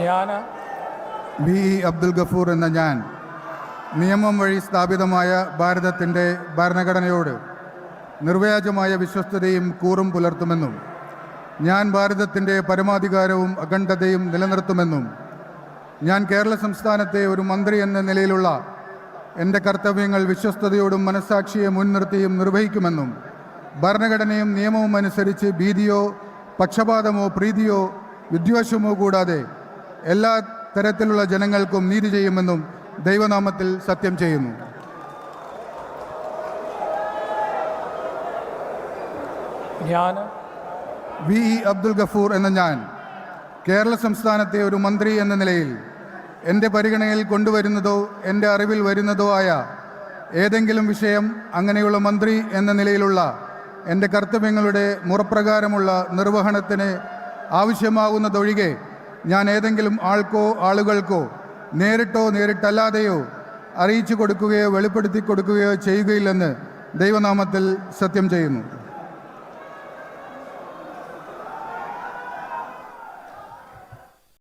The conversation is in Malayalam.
ഞാൻ ബി അബ്ദുൽ ഗഫൂർ എന്ന ഞാൻ നിയമം വഴി സ്ഥാപിതമായ ഭാരതത്തിൻ്റെ ഭരണഘടനയോട് നിർവ്യാജമായ വിശ്വസ്തതയും കൂറും പുലർത്തുമെന്നും ഞാൻ ഭാരതത്തിൻ്റെ പരമാധികാരവും അഖണ്ഡതയും നിലനിർത്തുമെന്നും ഞാൻ കേരള സംസ്ഥാനത്തെ ഒരു മന്ത്രി എന്ന നിലയിലുള്ള എൻ്റെ കർത്തവ്യങ്ങൾ വിശ്വസ്തയോടും മനസ്സാക്ഷിയെ മുൻനിർത്തിയും നിർവഹിക്കുമെന്നും ഭരണഘടനയും നിയമവും അനുസരിച്ച് ഭീതിയോ പക്ഷപാതമോ പ്രീതിയോ വിദ്വേഷമോ കൂടാതെ എല്ലാ തരത്തിലുള്ള ജനങ്ങൾക്കും നീതി ചെയ്യുമെന്നും ദൈവനാമത്തിൽ സത്യം ചെയ്യുന്നു. ഞാൻ ബി അബ്ദുൽ ഗഫൂർ എന്ന ഞാൻ കേരള സംസ്ഥാനത്തെ ഒരു മന്ത്രി എന്ന നിലയിൽ എൻ്റെ പരിഗണനയിൽ കൊണ്ടുവരുന്നതോ എൻ്റെ അറിവിൽ വരുന്നതോ ആയ ഏതെങ്കിലും വിഷയം അങ്ങനെയുള്ള മന്ത്രി എന്ന നിലയിലുള്ള എൻ്റെ കർത്തവ്യങ്ങളുടെ മുറപ്രകാരമുള്ള നിർവഹണത്തിന് ആവശ്യമാകുന്നതൊഴികെ ഞാൻ ഏതെങ്കിലും ആളുകൾക്കോ നേരിട്ടോ നേരിട്ടല്ലാതെയോ അറിയിച്ചു കൊടുക്കുകയോ വെളിപ്പെടുത്തി കൊടുക്കുകയോ ചെയ്യുകയില്ലെന്ന് ദൈവനാമത്തിൽ സത്യം ചെയ്യുന്നു.